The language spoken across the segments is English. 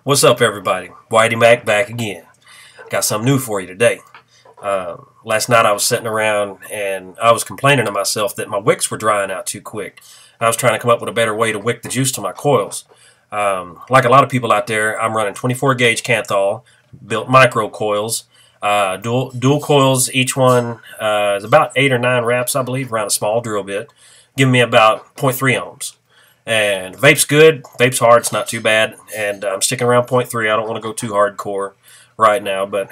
What's up, everybody? Whitey Mack back again. Got something new for you today. Last night I was sitting around and I was complaining to myself that my wicks were drying out too quick. I was trying to come up with a better way to wick the juice to my coils. Like a lot of people out there, I'm running 24 gauge Canthal, built micro coils, dual coils. Each one is about 8 or 9 wraps, I believe, around a small drill bit, giving me about 0.3 ohms. And vape's good. Vape's hard. It's not too bad. And I'm sticking around 0.3. I don't want to go too hardcore right now. But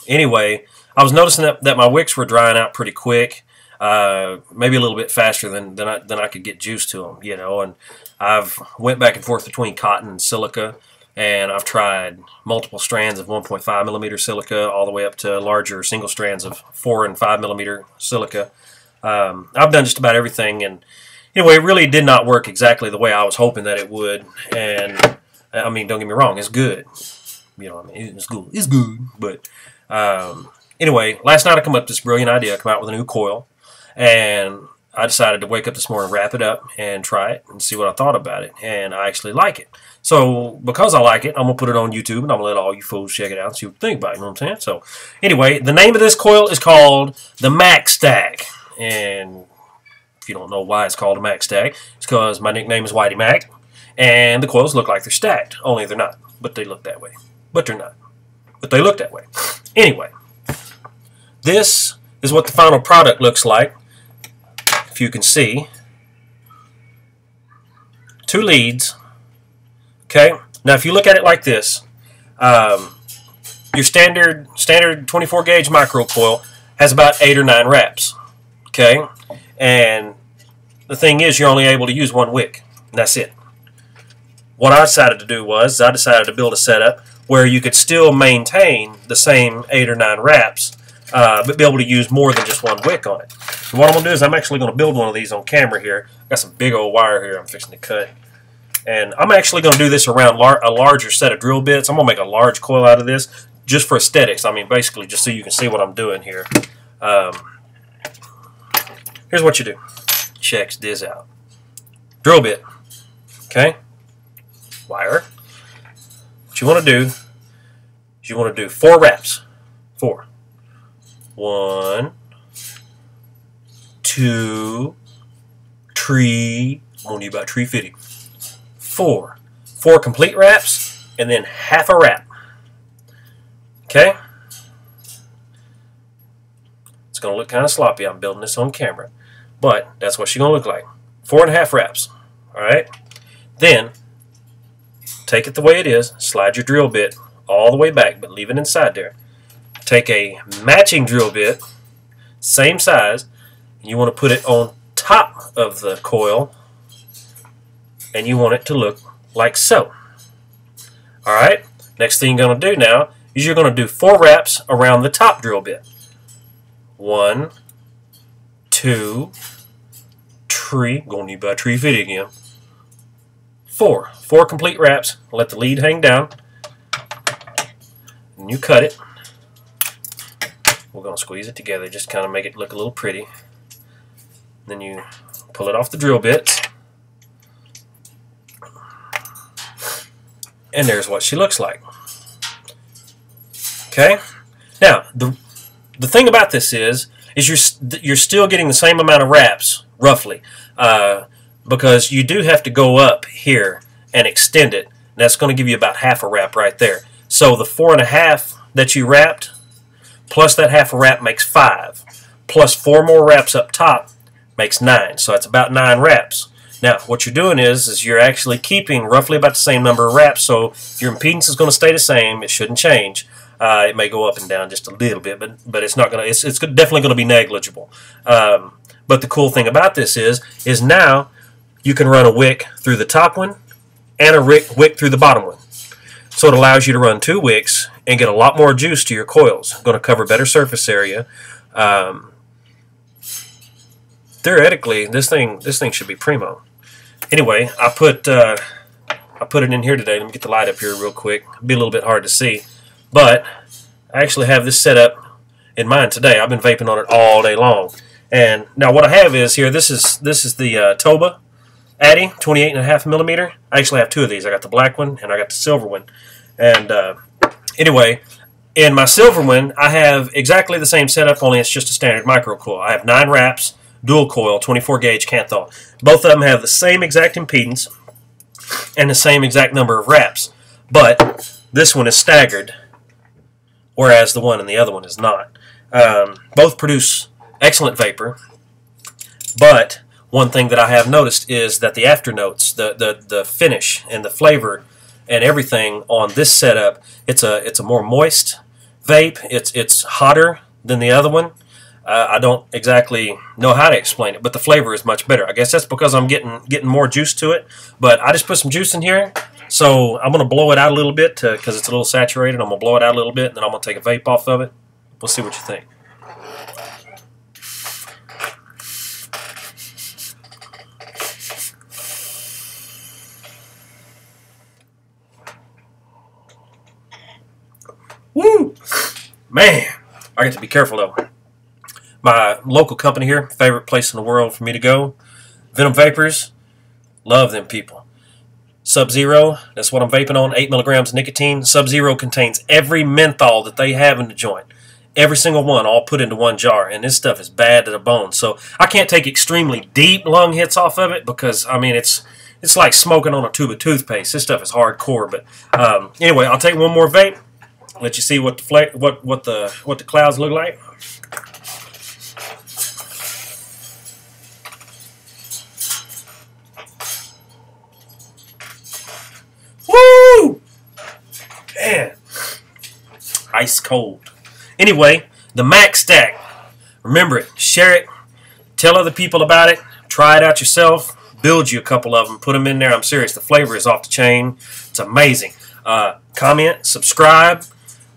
anyway, I was noticing that my wicks were drying out pretty quick. Maybe a little bit faster than I could get juice to them, you know. And I've went back and forth between cotton and silica. And I've tried multiple strands of 1.5 millimeter silica all the way up to larger single strands of 4 and 5 millimeter silica. I've done just about everything, and anyway, it really did not work exactly the way I was hoping that it would. And I mean, don't get me wrong, it's good. You know what I mean? It's good. It's good. But anyway, last night I come up with this brilliant idea. I come out with a new coil, and I decided to wake up this morning, wrap it up, and try it and see what I thought about it. And I actually like it. So because I like it, I'm going to put it on YouTube, and I'm going to let all you fools check it out and see what you think about it. You know what I'm saying? So anyway, the name of this coil is called the Mack Stack. And if you don't know why it's called a Mack Stack, it's because my nickname is Whitey Mack, and the coils look like they're stacked, only they're not. But they look that way. But they're not. But they look that way. Anyway, this is what the final product looks like. If you can see, 2 leads. Okay. Now, if you look at it like this, your standard 24 gauge micro coil has about 8 or 9 wraps. Okay. And the thing is, you're only able to use 1 wick, and that's it. What I decided to do was I decided to build a setup where you could still maintain the same 8 or 9 wraps, but be able to use more than just 1 wick on it. And what I'm going to do is I'm actually going to build one of these on camera here. I've got some big old wire here I'm fixing to cut. And I'm actually going to do this around a larger set of drill bits. I'm going to make a large coil out of this just for aesthetics. I mean, basically just so you can see what I'm doing here. Here's what you do. Check this out. Drill bit. Okay? Wire. What you want to do is you want to do 4 wraps. 4. 1, 2, 3. I'm going to need about 350. 4. 4 complete wraps, and then half a wrap. Okay? It's going to look kind of sloppy. I'm building this on camera. But that's what she's going to look like. 4.5 wraps. Alright? Then, take it the way it is. Slide your drill bit all the way back, but leave it inside there. Take a matching drill bit, same size, and you want to put it on top of the coil, and you want it to look like so. Alright? Next thing you're going to do now is you're going to do 4 wraps around the top drill bit. 1, 2, 3. Gonna need about 350 again. 4. 4 complete wraps. Let the lead hang down. And you cut it. We're gonna squeeze it together, just kind of make it look a little pretty. Then you pull it off the drill bits. And there's what she looks like. Okay? Now, the thing about this is you're still getting the same amount of wraps, roughly, because you do have to go up here and extend it. And that's going to give you about half a wrap right there. So the 4.5 that you wrapped, plus that half a wrap makes 5. Plus 4 more wraps up top makes 9. So that's about 9 wraps. Now, what you're doing is you're actually keeping roughly about the same number of wraps, so your impedance is going to stay the same. It shouldn't change. It may go up and down just a little bit, but it's not going to. It's definitely going to be negligible. But the cool thing about this is now you can run a wick through the top one and a wick through the bottom one. So it allows you to run 2 wicks and get a lot more juice to your coils. Going to cover better surface area. Theoretically, this thing should be primo. Anyway, I put it in here today. Let me get the light up here real quick. It'll be a little bit hard to see. But I actually have this set up in mind today. I've been vaping on it all day long. And now what I have is here, this is the Atty 28.5 millimeter. I actually have two of these. I got the black one and I got the silver one. And anyway, in my silver one, I have exactly the same setup, only it's just a standard micro coil. I have 9 wraps, dual coil, 24 gauge Canthal. Both of them have the same exact impedance and the same exact number of wraps. But this one is staggered, whereas the one in the other one is not. Both produce excellent vapor, but one thing that I have noticed is that the afternotes, the finish and the flavor and everything on this setup, it's a more moist vape. It's hotter than the other one. I don't exactly know how to explain it, but the flavor is much better. I guess that's because I'm getting more juice to it. But I just put some juice in here, so I'm gonna blow it out a little bit because it's a little saturated. I'm gonna blow it out a little bit, and then I'm gonna take a vape off of it. We'll see what you think. Woo! Man, I get to be careful though. My local company here, favorite place in the world for me to go. Venom Vapors, love them people. Sub-Zero, that's what I'm vaping on, 8 milligrams of nicotine. Sub-Zero contains every menthol that they have in the joint. Every single one, all put into one jar, and this stuff is bad to the bone. So I can't take extremely deep lung hits off of it because, I mean, it's like smoking on a tube of toothpaste. This stuff is hardcore. But anyway, I'll take one more vape. Let you see what the clouds look like. Woo! Man, ice cold. Anyway, the Mack Stack. Remember it. Share it. Tell other people about it. Try it out yourself. Build you a couple of them. Put them in there. I'm serious. The flavor is off the chain. It's amazing. Comment. Subscribe.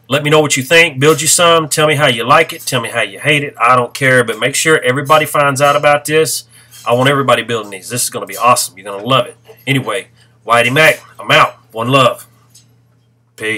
Let me know what you think. Build you some. Tell me how you like it. Tell me how you hate it. I don't care. But make sure everybody finds out about this. I want everybody building these. This is going to be awesome. You're going to love it. Anyway, Whitey Mack, I'm out. One love. Peace.